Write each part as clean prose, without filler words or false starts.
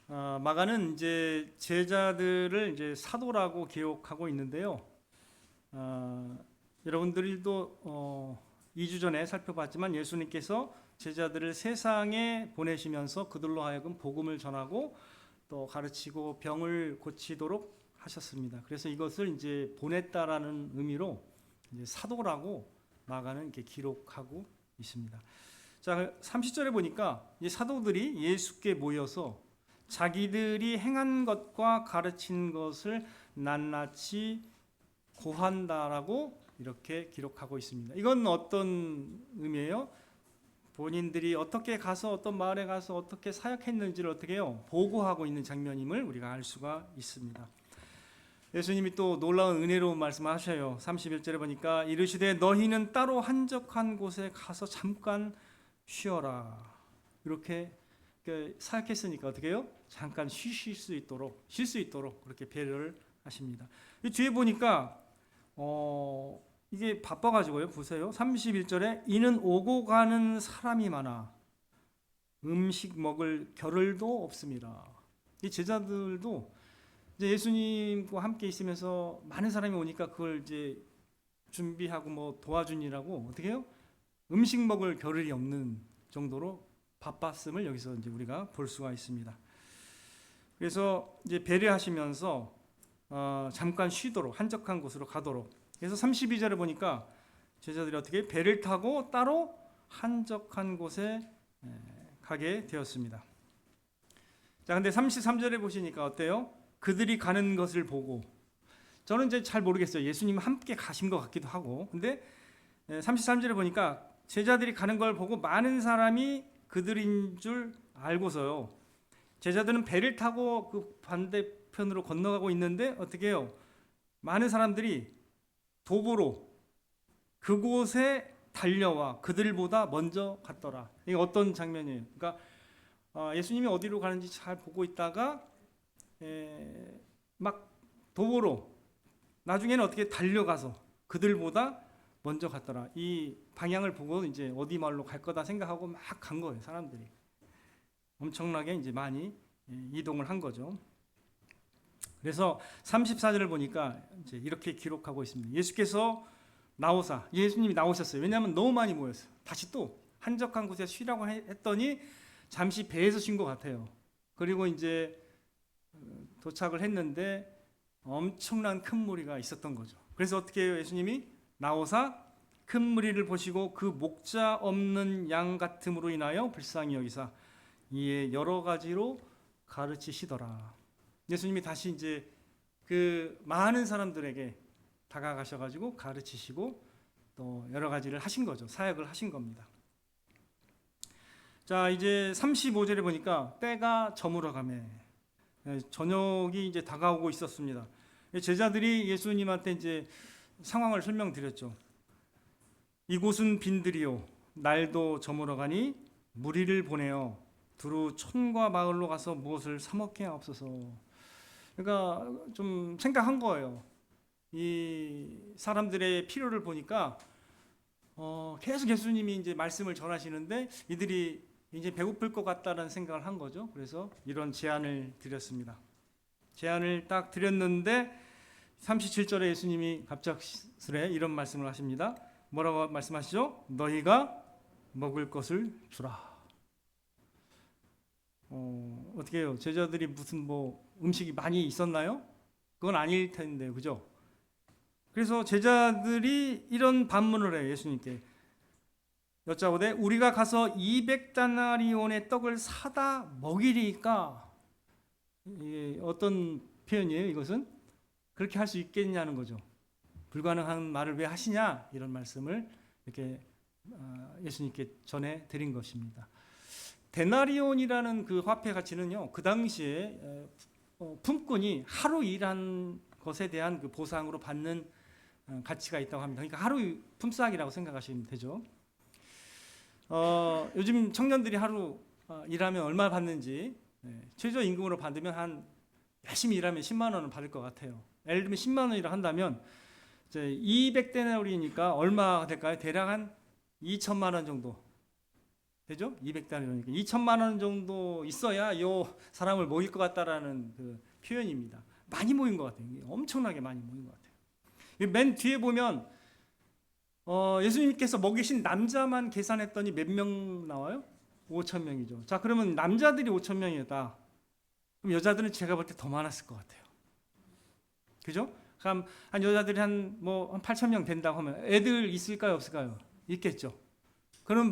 마가는 이제 제자들을 이제 사도라고 기록하고 있는데요. 여러분들도 2주 전에 살펴봤지만 예수님께서 제자들을 세상에 보내시면서 그들로 하여금 복음을 전하고 또 가르치고 병을 고치도록 하셨습니다. 그래서 이것을 이제 보냈다라는 의미로 이제 사도라고 마가는 이렇게 기록하고 있습니다. 자, 30절에 보니까 이 사도들이 예수께 모여서 자기들이 행한 것과 가르친 것을 낱낱이 고한다라고 이렇게 기록하고 있습니다. 이건 어떤 의미예요? 본인들이 어떻게 가서 어떤 마을에 가서 어떻게 사역했는지를 어떻게 해요? 보고하고 있는 장면임을 우리가 알 수가 있습니다. 예수님이 또 놀라운 은혜로운 말씀을 하셔요. 31절에 보니까 이르시되 너희는 따로 한적한 곳에 가서 잠깐 쉬어라. 이렇게 사역했으니까 어떻게 해요? 잠깐 쉴 수 있도록 그렇게 배려를 하십니다. 이 뒤에 보니까 이게 바빠가지고요. 보세요. 31절에 이는 오고 가는 사람이 많아 음식 먹을 겨를도 없습니다. 이 제자들도 이제 예수님과 함께 있으면서 많은 사람이 오니까 그걸 이제 준비하고 뭐 도와주니라고 어떻게 해요? 음식 먹을 겨를이 없는 정도로 바빴음을 여기서 이제 우리가 볼 수가 있습니다. 그래서 이제 배려하시면서 잠깐 쉬도록 한적한 곳으로 가도록. 그래서 32절에 보니까 제자들이 어떻게 배를 타고 따로 한적한 곳에 가게 되었습니다. 자, 근데 33절에 보시니까 어때요? 그들이 가는 것을 보고, 저는 이제 잘 모르겠어요. 예수님 함께 가신 것 같기도 하고. 근데 33절에 보니까 제자들이 가는 걸 보고 많은 사람이 그들인 줄 알고서요. 제자들은 배를 타고 그 반대편으로 건너가고 있는데 어떻게 해요? 많은 사람들이 도보로 그곳에 달려와 그들보다 먼저 갔더라. 이게 어떤 장면이에요? 그러니까 예수님이 어디로 가는지 잘 보고 있다가 막 도보로 나중에는 어떻게 달려가서 그들보다 먼저 갔더라. 이 방향을 보고 이제 어디 마을로 갈 거다 생각하고 막 간 거예요. 사람들이 엄청나게 이제 많이 이동을 한 거죠. 그래서 34절을 보니까 이제 이렇게 기록하고 있습니다. 예수님이 나오셨어요. 왜냐하면 너무 많이 모였어요. 다시 또 한적한 곳에 쉬라고 했더니 잠시 배에서 쉰 것 같아요. 그리고 이제 도착을 했는데 엄청난 큰 무리가 있었던 거죠. 그래서 어떻게 해요? 예수님이 나오사 큰 무리를 보시고 그 목자 없는 양 같음으로 인하여 불쌍히 여기사 이에 여러 가지로 가르치시더라. 예수님이 다시 이제 그 많은 사람들에게 다가가셔가지고 가르치시고 또 여러 가지를 하신 거죠. 사역을 하신 겁니다. 자, 이제 35절에 보니까 때가 저물어 가매 저녁이 이제 다가오고 있었습니다. 제자들이 예수님한테 이제 상황을 설명드렸죠. 이곳은 빈들이요 날도 저물어 가니 무리를 보내어 두루 촌과 마을로 가서 무엇을 사 먹게 하옵소서. 그러니까 좀 생각한 거예요. 이 사람들의 필요를 보니까 계속 예수님이 이제 말씀을 전하시는데 이들이 이제 배고플 것 같다는 생각을 한 거죠. 그래서 이런 제안을 드렸습니다. 제안을 딱 드렸는데 37절에 예수님이 갑작스레 이런 말씀을 하십니다. 뭐라고 말씀하시죠? 너희가 먹을 것을 주라. 어떻게 해요? 제자들이 무슨 뭐 음식이 많이 있었나요? 그건 아닐 텐데, 그죠? 그래서 제자들이 이런 반문을 해요. 예수님께 여짜오되 우리가 가서 200다나리온의 떡을 사다 먹이리까. 이게 어떤 표현이에요? 이것은 그렇게 할 수 있겠냐는 거죠. 불가능한 말을 왜 하시냐, 이런 말씀을 이렇게 예수님께 전해 드린 것입니다. 데나리온이라는 그 화폐 가치는요, 그 당시에 품꾼이 하루 일한 것에 대한 그 보상으로 받는 가치가 있다고 합니다. 그러니까 하루 품삯이라고 생각하시면 되죠. 요즘 청년들이 하루 일하면 얼마 받는지 최저임금으로 받으면 한 열심히 일하면 10만 원을 받을 것 같아요. 예를 들면 10만 원이라 한다면 이제 200데나리오니까 얼마가 될까요? 대략 한 2천만 원 정도. 되죠? 200데나리온이니까 2천만 원 정도 있어야 요 사람을 모일 것 같다라는 그 표현입니다. 많이 모인 것 같아요. 엄청나게 많이 모인 것 같아요. 맨 뒤에 보면 예수님께서 먹이신 남자만 계산했더니 몇 명 나와요? 5천 명이죠. 자, 그러면 남자들이 5천 명이었다. 그럼 여자들은 제가 볼 때 더 많았을 것 같아요. 그죠? 그럼 한 여자들이 한 8천 명 된다고 하면 애들 있을까요, 없을까요? 있겠죠. 그럼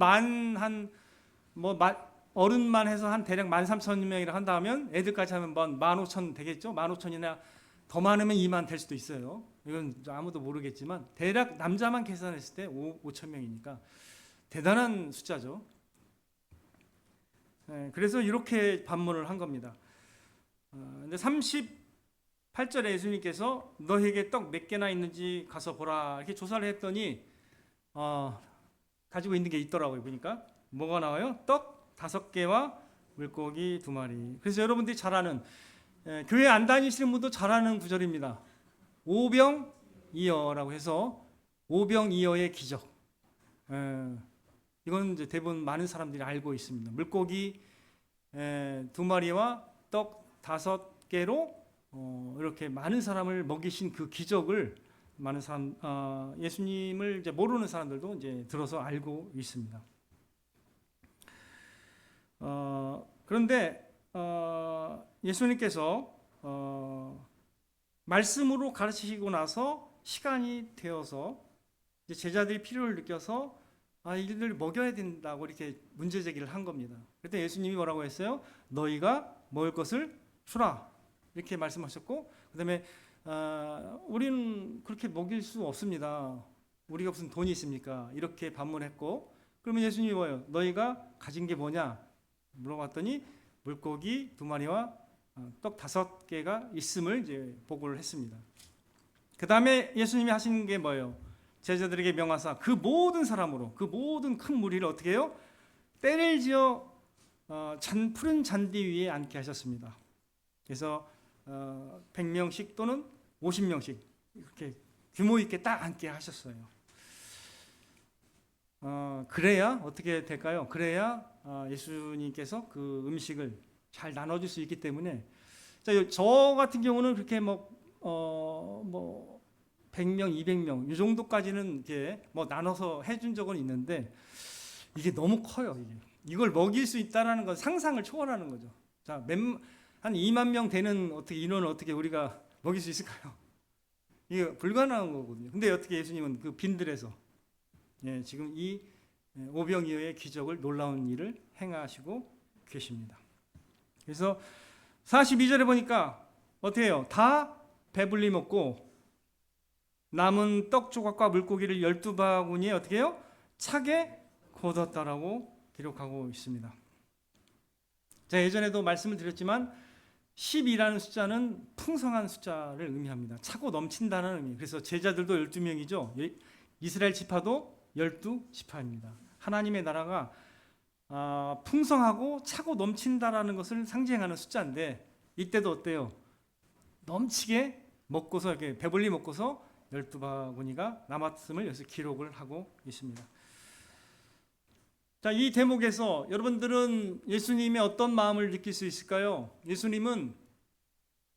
어른만 해서 한 대략 13,000명이라 한다면 애들까지 하면 15,000 되겠죠? 15,000이나 더 많으면 2만 될 수도 있어요. 이건 아무도 모르겠지만 대략 남자만 계산했을 때 5천 명이니까 대단한 숫자죠. 네, 그래서 이렇게 반문을 한 겁니다. 근데 38절에 예수님께서 너에게 떡 몇 개나 있는지 가서 보라 이렇게 조사를 했더니 가지고 있는 게 있더라고요. 보니까 뭐가 나와요? 떡 5개와 물고기 2마리. 그래서 여러분들이 잘 아는 교회 안 다니시는 분도 잘 아는 구절입니다. 오병이어라고 해서 오병이어의 기적. 이건 이제 대부분 많은 사람들이 알고 있습니다. 물고기 2마리와 떡 5개로 이렇게 많은 사람을 먹이신 그 기적을 많은 사람 예수님을 이제 모르는 사람들도 이제 들어서 알고 있습니다. 그런데 예수님께서 말씀으로 가르치시고 나서 시간이 되어서 이제 제자들이 필요를 느껴서 이들을 먹여야 된다고 이렇게 문제 제기를 한 겁니다. 그때 예수님이 뭐라고 했어요? 너희가 먹을 것을 주라 이렇게 말씀하셨고, 그다음에 우리는 그렇게 먹일 수 없습니다. 우리가 무슨 돈이 있습니까? 이렇게 반문했고, 그러면 예수님이 뭐예요? 너희가 가진 게 뭐냐? 물어봤더니 물고기 2마리와 떡 5개가 있음을 이제 보고를 했습니다. 그 다음에 예수님이 하신 게 뭐예요? 제자들에게 명하사 그 모든 사람으로 그 모든 큰 무리를 어떻게 해요? 때를 지어 푸른 잔디 위에 앉게 하셨습니다. 그래서 100명씩 또는 50명씩 이렇게 규모 있게 딱 앉게 하셨어요. 그래야 어떻게 될까요? 그래야 예수님께서 그 음식을 잘 나눠줄 수 있기 때문에, 저 같은 경우는 그렇게 100명, 200명 이 정도까지는 이렇게 나눠서 해준 적은 있는데 이게 너무 커요. 이걸 먹일 수 있다라는 건 상상을 초월하는 거죠. 자, 한 2만 명 되는 인원을 어떻게 우리가 먹일 수 있을까요? 이게 불가능한 거거든요. 근데 어떻게 예수님은 그 빈들에서 지금 이 오병이어의 기적을 놀라운 일을 행하시고 계십니다. 그래서 42절에 보니까 어떻게 해요? 다 배불리 먹고 남은 떡 조각과 물고기를 12바구니에 어떻게 해요? 차게 거뒀다라고 기록하고 있습니다. 자, 예전에도 말씀을 드렸지만 10이라는 숫자는 풍성한 숫자를 의미합니다. 차고 넘친다는 의미. 그래서 제자들도 12명이죠. 이스라엘 지파도 12지파입니다. 하나님의 나라가 풍성하고 차고 넘친다라는 것을 상징하는 숫자인데, 이때도 어때요? 넘치게 먹고서 이렇게 배불리 먹고서 12바구니가 남았음을 여기서 기록을 하고 있습니다. 자, 이 대목에서 여러분들은 예수님의 어떤 마음을 느낄 수 있을까요? 예수님은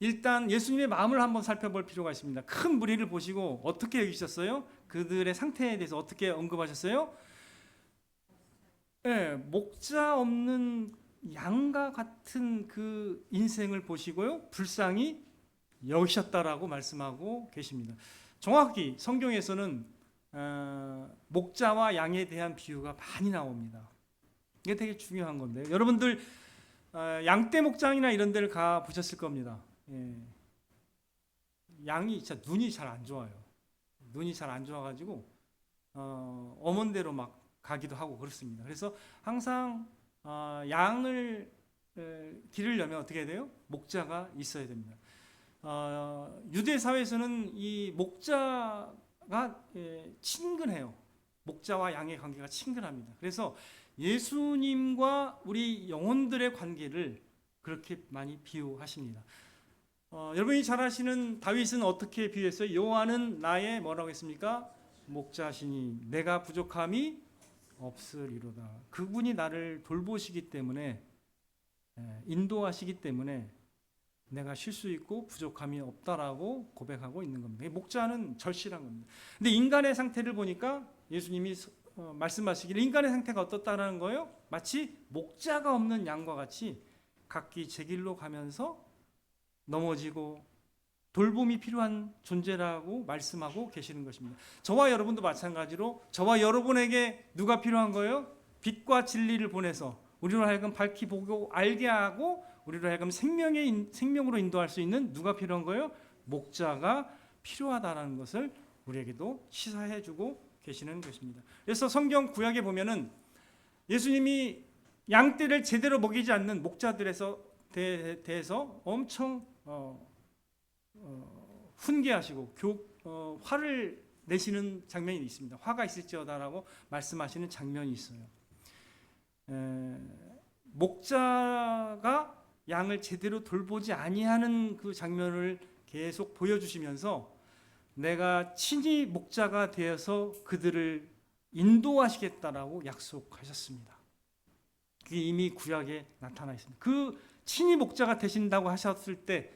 일단 예수님의 마음을 한번 살펴볼 필요가 있습니다. 큰 무리를 보시고 어떻게 여기셨어요? 그들의 상태에 대해서 어떻게 언급하셨어요? 목자 없는 양과 같은 그 인생을 보시고요, 불쌍히 여기셨다라고 말씀하고 계십니다. 정확히 성경에서는 목자와 양에 대한 비유가 많이 나옵니다. 이게 되게 중요한 건데, 여러분들 양떼 목장이나 이런 데를 가 보셨을 겁니다. 양이 진짜 눈이 잘 안 좋아요. 눈이 잘 안 좋아가지고 엄한 데로 막 가기도 하고 그렇습니다. 그래서 항상 양을 기르려면 어떻게 해야 돼요? 목자가 있어야 됩니다. 유대 사회에서는 이 목자가 친근해요. 목자와 양의 관계가 친근합니다. 그래서 예수님과 우리 영혼들의 관계를 그렇게 많이 비유하십니다. 여러분이 잘 아시는 다윗은 어떻게 비유했어요? 여호와는 나의 뭐라고 했습니까? 목자시니 내가 부족함이 없으리로다. 그분이 나를 돌보시기 때문에, 인도하시기 때문에 내가 쉴 수 있고 부족함이 없다라고 고백하고 있는 겁니다. 목자는 절실한 겁니다. 근데 인간의 상태를 보니까 예수님이 말씀하시기를 인간의 상태가 어떻다는 거예요? 마치 목자가 없는 양과 같이 각기 제 길로 가면서 넘어지고 돌봄이 필요한 존재라고 말씀하고 계시는 것입니다. 저와 여러분도 마찬가지로 저와 여러분에게 누가 필요한 거예요? 빛과 진리를 보내서 우리로 하여금 밝히 보고 알게 하고 우리로 하여금 생명으로 인도할 수 있는 누가 필요한 거예요? 목자가 필요하다는 것을 우리에게도 시사해주고 계시는 것입니다. 그래서 성경 구약에 보면은 예수님이 양떼를 제대로 먹이지 않는 목자들에서 대해서 엄청 훈계하시고 화를 내시는 장면이 있습니다. 화가 있을지어다라고 말씀하시는 장면이 있어요. 목자가 양을 제대로 돌보지 아니하는 그 장면을 계속 보여주시면서 내가 친히 목자가 되어서 그들을 인도하시겠다라고 약속하셨습니다. 그게 이미 구약에 나타나 있습니다. 그 친히 목자가 되신다고 하셨을 때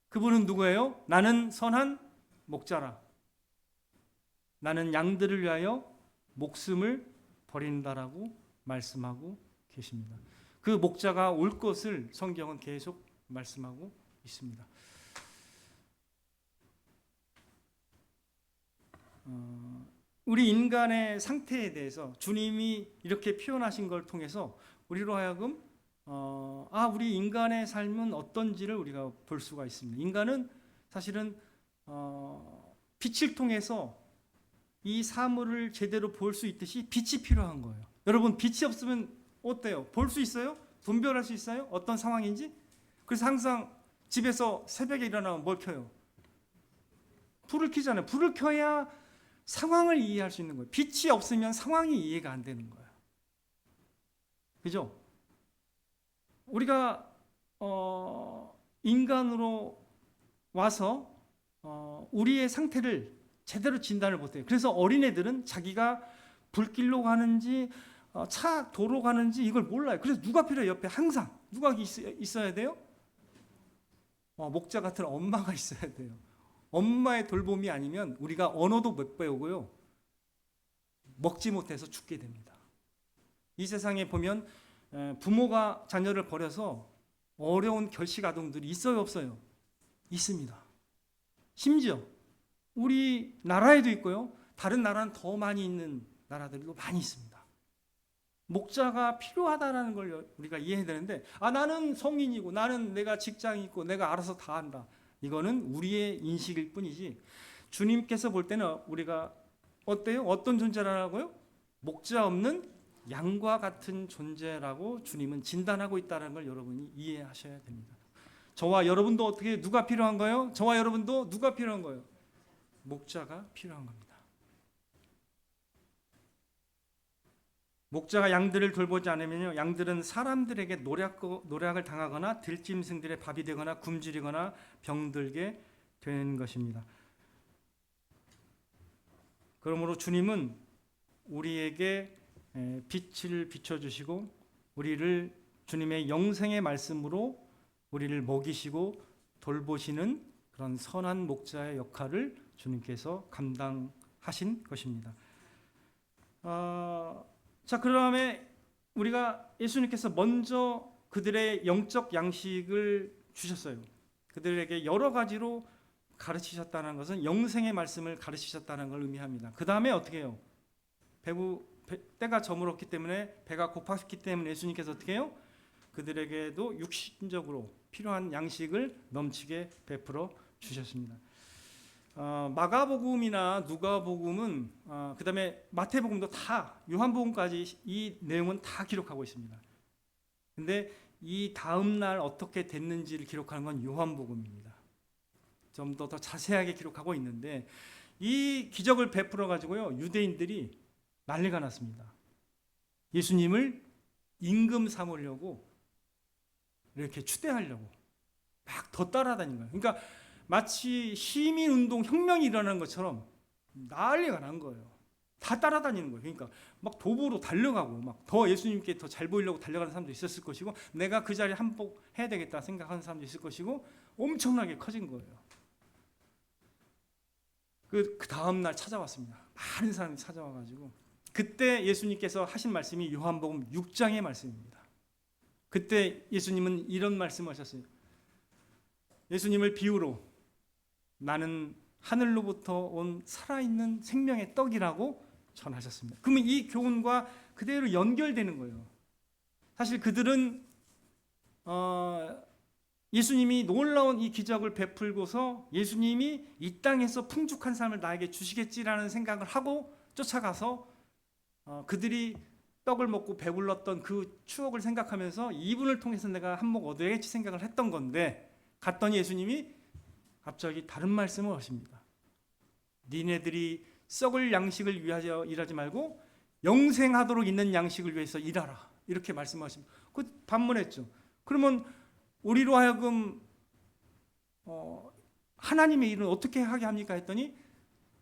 그분은 누구예요? 나는 선한 목자라. 나는 양들을 위하여 목숨을 버린다라고 말씀하고 계십니다. 그 목자가 올 것을 성경은 계속 말씀하고 있습니다. 우리 인간의 상태에 대해서 주님이 이렇게 표현하신 걸 통해서 우리로 하여금 우리 인간의 삶은 어떤지를 우리가 볼 수가 있습니다. 인간은 사실은 빛을 통해서 이 사물을 제대로 볼 수 있듯이 빛이 필요한 거예요. 여러분 빛이 없으면 어때요? 볼 수 있어요? 분별할 수 있어요? 어떤 상황인지? 그래서 항상 집에서 새벽에 일어나면 뭘 켜요? 불을 켜잖아요. 불을 켜야 상황을 이해할 수 있는 거예요. 빛이 없으면 상황이 이해가 안 되는 거예요. 그죠? 우리가 인간으로 와서 우리의 상태를 제대로 진단을 못해요. 그래서 어린애들은 자기가 불길로 가는지 차 도로 가는지 이걸 몰라요. 그래서 누가 필요해요? 옆에 항상 누가 있어야 돼요? 목자 같은 엄마가 있어야 돼요. 엄마의 돌봄이 아니면 우리가 언어도 못 배우고요. 먹지 못해서 죽게 됩니다. 이 세상에 보면 부모가 자녀를 버려서 어려운 결식 아동들이 있어요, 없어요? 있습니다. 심지어 우리 나라에도 있고요. 다른 나라는 더 많이 있는 나라들도 많이 있습니다. 목자가 필요하다는 걸 우리가 이해해야 되는데 나는 성인이고 나는 내가 직장이 있고 내가 알아서 다 한다. 이거는 우리의 인식일 뿐이지 주님께서 볼 때는 우리가 어때요? 어떤 존재라고요? 목자 없는 양과 같은 존재라고 주님은 진단하고 있다는 걸 여러분이 이해하셔야 됩니다. 저와 여러분도 어떻게 누가 필요한 거예요? 저와 여러분도 누가 필요한 거예요? 목자가 필요한 겁니다. 목자가 양들을 돌보지 않으면요, 양들은 사람들에게 노략을 당하거나 들짐승들의 밥이 되거나 굶주리거나 병들게 되는 것입니다. 그러므로 주님은 우리에게 빛을 비춰주시고 우리를 주님의 영생의 말씀으로 우리를 먹이시고 돌보시는 그런 선한 목자의 역할을 주님께서 감당하신 것입니다. 자, 그 다음에 우리가 예수님께서 먼저 그들의 영적 양식을 주셨어요. 그들에게 여러 가지로 가르치셨다는 것은 영생의 말씀을 가르치셨다는 걸 의미합니다. 그 다음에 어떻게 해요? 때가 저물었기 때문에 배가 고팠기 때문에 예수님께서 어떻게 해요? 그들에게도 육신적으로 필요한 양식을 넘치게 베풀어 주셨습니다. 마가복음이나 누가복음은 그 다음에 마태복음도 다 요한복음까지 이 내용은 다 기록하고 있습니다. 근데 이 다음 날 어떻게 됐는지를 기록하는 건 요한복음입니다. 좀 더 자세하게 기록하고 있는데 이 기적을 베풀어 가지고요 유대인들이 난리가 났습니다. 예수님을 임금 삼으려고 이렇게 추대하려고 막 더 따라다닌 거예요. 그러니까 마치 시민운동 혁명이 일어나는 것처럼 난리가 난 거예요. 다 따라다니는 거예요. 그러니까 막 도보로 달려가고 막 더 예수님께 더 잘 보이려고 달려가는 사람도 있었을 것이고, 내가 그 자리에 한복해야 되겠다 생각하는 사람도 있을 것이고, 엄청나게 커진 거예요. 그 다음 날 찾아왔습니다. 많은 사람이 찾아와가지고, 그때 예수님께서 하신 말씀이 요한복음 6장의 말씀입니다. 그때 예수님은 이런 말씀을 하셨어요. 예수님을 비유로 나는 하늘로부터 온 살아있는 생명의 떡이라고 전하셨습니다. 그러면 이 교훈과 그대로 연결되는 거예요. 사실 그들은 예수님이 놀라운 이 기적을 베풀고서 예수님이 이 땅에서 풍족한 삶을 나에게 주시겠지라는 생각을 하고 쫓아가서 그들이 떡을 먹고 배불렀던 그 추억을 생각하면서 이분을 통해서 내가 한몫 얻어야겠지 생각을 했던 건데, 갔더니 예수님이 갑자기 다른 말씀을 하십니다. 니네들이 썩을 양식을 위하여 일하지 말고 영생하도록 있는 양식을 위해서 일하라, 이렇게 말씀하십니다. 그 반문했죠. 그러면 우리로 하여금 하나님의 일은 어떻게 하게 합니까 했더니,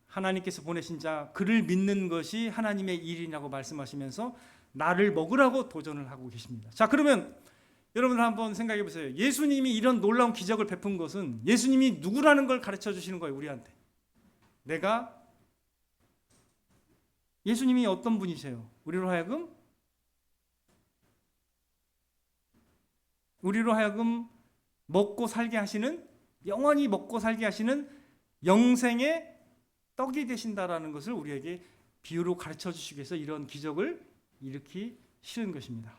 하나님께서 보내신 자 그를 믿는 것이 하나님의 일이라고 말씀하시면서 나를 먹으라고 도전을 하고 계십니다. 자, 그러면 여러분 한번 생각해 보세요. 예수님이 이런 놀라운 기적을 베푼 것은 예수님이 누구라는 걸 가르쳐 주시는 거예요, 우리한테. 예수님이 어떤 분이세요? 우리로 하여금 먹고 살게 하시는, 영원히 먹고 살게 하시는 영생의 떡이 되신다라는 것을 우리에게 비유로 가르쳐 주시기 위해서 이런 기적을 일으키시는 것입니다.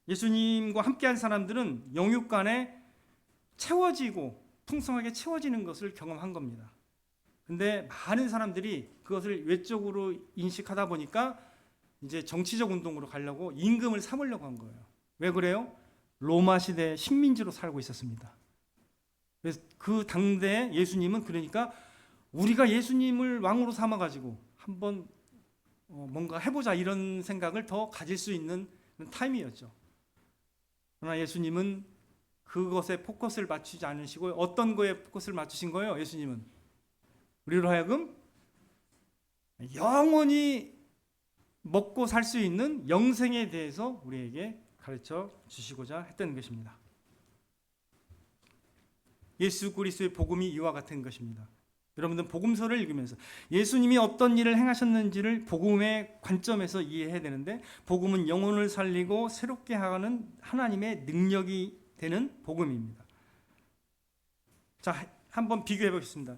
예수님과 함께한 사람들은 영육간에 채워지고 풍성하게 채워지는 것을 경험한 겁니다. 근데 많은 사람들이 그것을 외적으로 인식하다 보니까 이제 정치적 운동으로 가려고 임금을 삼으려고 한 거예요. 왜 그래요? 로마 시대 식민지로 살고 있었습니다. 그래서 그 당대에 예수님은, 그러니까 우리가 예수님을 왕으로 삼아가지고 한번 뭔가 해보자, 이런 생각을 더 가질 수 있는 타임이었죠. 그러나 예수님은 그것에 포커스를 맞추지 않으시고, 어떤 거에 포커스를 맞추신 거예요? 예수님은 우리로 하여금 영원히 먹고 살 수 있는 영생에 대해서 우리에게 가르쳐 주시고자 했던 것입니다. 예수 그리스도의 복음이 이와 같은 것입니다. 여러분들 복음서를 읽으면서 예수님이 어떤 일을 행하셨는지를 복음의 관점에서 이해해야 되는데, 복음은 영혼을 살리고 새롭게 하는 하나님의 능력이 되는 복음입니다. 자, 한번 비교해 보겠습니다.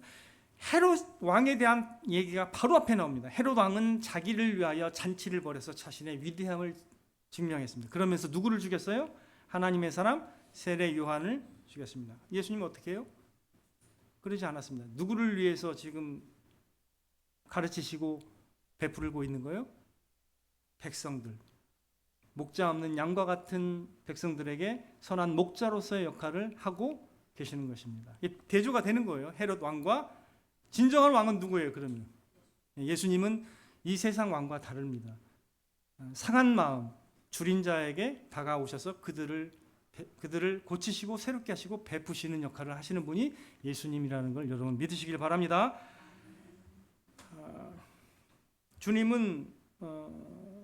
헤롯 왕에 대한 얘기가 바로 앞에 나옵니다. 헤롯 왕은 자기를 위하여 잔치를 벌여서 자신의 위대함을 증명했습니다. 그러면서 누구를 죽였어요? 하나님의 사람 세례 요한을 죽였습니다. 예수님은 어떻게 해요? 그러지 않았습니다. 누구를 위해서 지금 가르치시고 베풀고 있는 거예요? 백성들, 목자 없는 양과 같은 백성들에게 선한 목자로서의 역할을 하고 계시는 것입니다. 대조가 되는 거예요. 헤롯 왕과 진정한 왕은 누구예요? 그러면 예수님은 이 세상 왕과 다릅니다. 상한 마음, 줄인 자에게 다가오셔서 그들을 고치시고 새롭게 하시고 베푸시는 역할을 하시는 분이 예수님이라는 걸 여러분 믿으시길 바랍니다. 주님은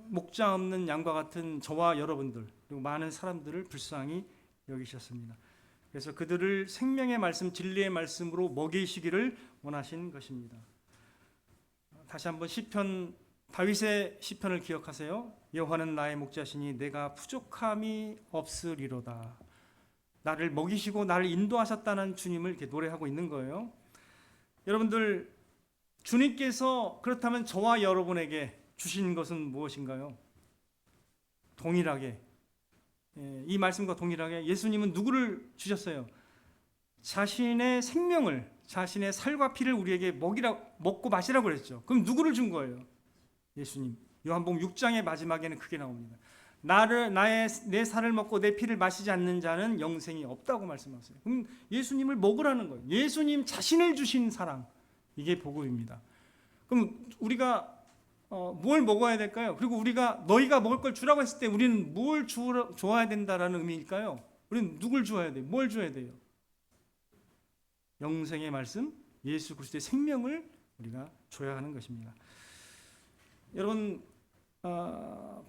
목자 없는 양과 같은 저와 여러분들, 그리고 많은 사람들을 불쌍히 여기셨습니다. 그래서 그들을 생명의 말씀, 진리의 말씀으로 먹이시기를 원하신 것입니다. 다시 한번 시편, 다윗의 시편을 기억하세요. 여호와는 나의 목자시니 내가 부족함이 없으리로다. 나를 먹이시고 나를 인도하셨다는 주님을 이렇게 노래하고 있는 거예요. 여러분들, 주님께서 그렇다면 저와 여러분에게 주신 것은 무엇인가요? 동일하게, 이 말씀과 동일하게 예수님은 누구를 주셨어요? 자신의 생명을, 자신의 살과 피를 우리에게 먹고 마시라고 그랬죠. 그럼 누구를 준 거예요? 예수님. 요한복음 6장의 마지막에는 그게 나옵니다. 내 살을 먹고 내 피를 마시지 않는 자는 영생이 없다고 말씀하세요. 그럼 예수님을 먹으라는 거예요. 예수님 자신을 주신 사랑, 이게 복음입니다. 그럼 우리가 뭘 먹어야 될까요? 그리고 우리가 너희가 먹을 걸 주라고 했을 때 우리는 뭘 줘야 된다라는 의미일까요? 우리는 누굴 주어야 돼요? 뭘 줘야 돼요? 영생의 말씀, 예수 그리스도의 생명을 우리가 줘야 하는 것입니다. 여러분,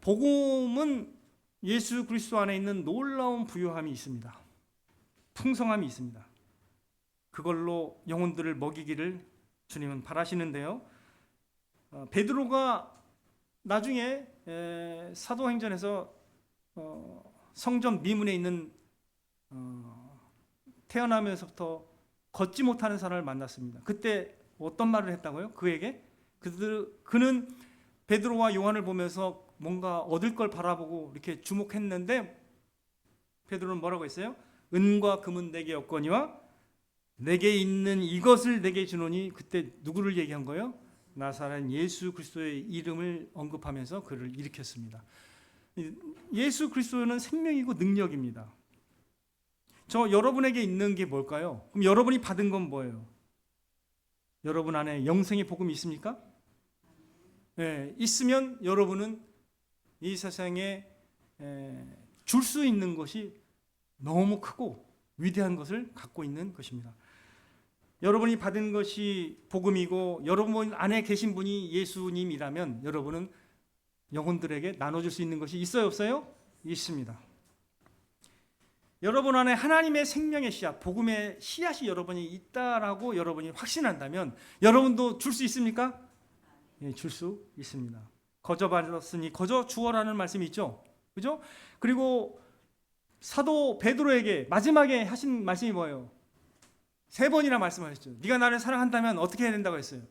복음은 예수 그리스도 안에 있는 놀라운 부요함이 있습니다. 풍성함이 있습니다. 그걸로 영혼들을 먹이기를 주님은 바라시는데요. 베드로가 나중에 사도행전에서 성전 미문에 있는 태어나면서부터 걷지 못하는 사람을 만났습니다. 그때 어떤 말을 했다고요? 그에게 그는 베드로와 요한을 보면서 뭔가 얻을 걸 바라보고 이렇게 주목했는데 베드로는 뭐라고 했어요? 은과 금은 내게 없거니와 내게 있는 이것을 내게 주노니. 그때 누구를 얘기한 거예요? 나사렛 예수 그리스도의 이름을 언급하면서 그를 일으켰습니다. 예수 그리스도는 생명이고 능력입니다. 저 여러분에게 있는 게 뭘까요? 그럼 여러분이 받은 건 뭐예요? 여러분 안에 영생의 복음이 있습니까? 네, 있으면 여러분은 이 세상에 줄 수 있는 것이 너무 크고 위대한 것을 갖고 있는 것입니다. 여러분이 받은 것이 복음이고 여러분 안에 계신 분이 예수님이라면 여러분은 영혼들에게 나눠줄 수 있는 것이 있어요, 없어요? 있습니다. 여러분 안에 하나님의 생명의 씨앗, 복음의 씨앗이 여러분이 있다라고 여러분이 확신한다면 여러분도 줄 수 있습니까? 예, 줄 수 있습니다. 거저 받았으니 거저 주어라는 말씀이 있죠. 그죠? 그리고 사도 베드로에게 마지막에 하신 말씀이 뭐예요? 3번이나 말씀하셨죠. 네가 나를 사랑한다면 어떻게 해야 된다고 했어요?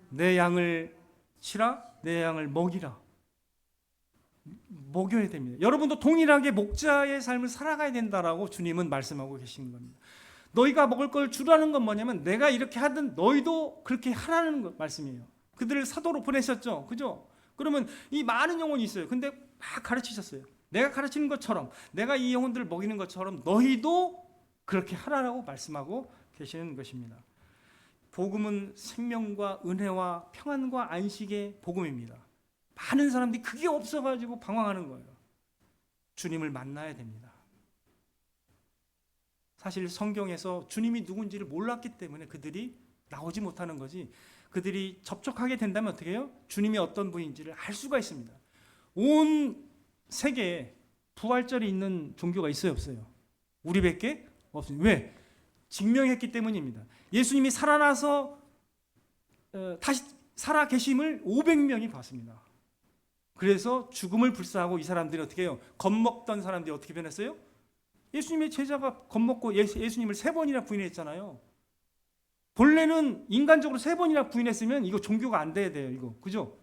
내 양을 치라, 내 양을 먹이라. 먹여야 됩니다. 여러분도 동일하게 목자의 삶을 살아가야 된다라고 주님은 말씀하고 계신 겁니다. 너희가 먹을 걸 주라는 건 뭐냐면 내가 이렇게 하든 너희도 그렇게 하라는 말씀이에요. 그들을 사도로 보내셨죠. 그죠? 그러면 이 많은 영혼이 있어요. 근데 막 가르치셨어요. 내가 가르치는 것처럼, 내가 이 영혼들을 먹이는 것처럼 너희도 그렇게 하라고 말씀하고 계시는 것입니다. 복음은 생명과 은혜와 평안과 안식의 복음입니다. 많은 사람들이 그게 없어가지고 방황하는 거예요. 주님을 만나야 됩니다. 사실 성경에서 주님이 누군지를 몰랐기 때문에 그들이 나오지 못하는 거지, 그들이 접촉하게 된다면 어떻게 해요? 주님이 어떤 분인지를 알 수가 있습니다. 온 세계에 부활절이 있는 종교가 있어요, 없어요? 우리밖에 없습니다. 왜? 증명했기 때문입니다. 예수님이 살아나서 다시 살아 계심을 500명이 봤습니다. 그래서 죽음을 불사하고 이 사람들이 어떻게 해요? 겁먹던 사람들이 어떻게 변했어요? 예수님의 제자가 겁먹고 예수님을 3번이나 부인했잖아요. 본래는 인간적으로 3번이나 부인했으면 이거 종교가 안 돼야 돼요. 이거 그죠?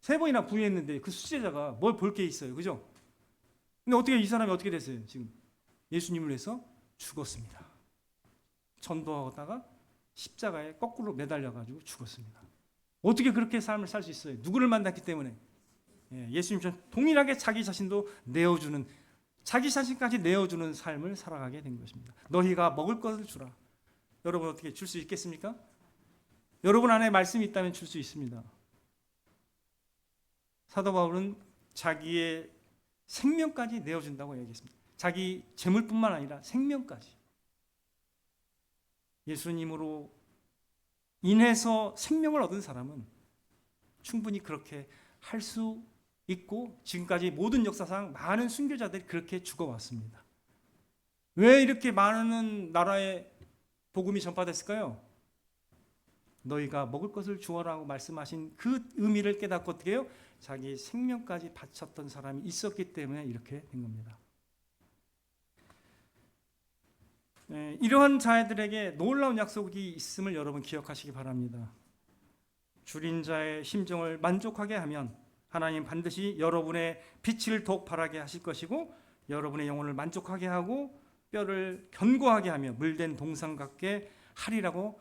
3번이나 부인했는데 그 수제자가 뭘 볼 게 있어요. 그죠? 근데 어떻게 이 사람이 어떻게 됐어요? 지금 예수님을 위해서 죽었습니다. 전도하다가 십자가에 거꾸로 매달려가지고 죽었습니다. 어떻게 그렇게 삶을 살 수 있어요? 누구를 만났기 때문에. 예수님처럼 동일하게 자기 자신도 내어주는, 자기 자신까지 내어주는 삶을 살아가게 된 것입니다. 너희가 먹을 것을 주라. 여러분 어떻게 줄 수 있겠습니까? 여러분 안에 말씀이 있다면 줄 수 있습니다. 사도 바울은 자기의 생명까지 내어준다고 얘기했습니다. 자기 재물뿐만 아니라 생명까지. 예수님으로 인해서 생명을 얻은 사람은 충분히 그렇게 할 수 있고, 지금까지 모든 역사상 많은 순교자들이 그렇게 죽어왔습니다. 왜 이렇게 많은 나라에 복음이 전파됐을까요? 너희가 먹을 것을 주어라고 말씀하신 그 의미를 깨닫고 어떻게 해요? 자기 생명까지 바쳤던 사람이 있었기 때문에 이렇게 된 겁니다. 이러한 자들에게 놀라운 약속이 있음을 여러분 기억하시기 바랍니다. 줄인 자의 심정을 만족하게 하면 하나님 반드시 여러분의 빛을 더욱 바라게 하실 것이고, 여러분의 영혼을 만족하게 하고 뼈를 견고하게 하며 물된 동상 같게 하리라고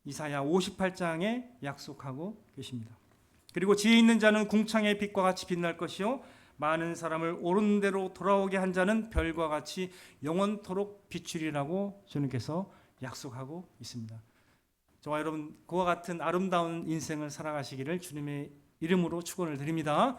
이사야 58장에 약속하고 계십니다. 그리고 지혜 있는 자는 궁창의 빛과 같이 빛날 것이요 많은 사람을 옳은 대로 돌아오게 한 자는 별과 같이 영원토록 비추리라고 주님께서 약속하고 있습니다. 저와 여러분 그와 같은 아름다운 인생을 살아가시기를 주님의 이름으로 축원을 드립니다.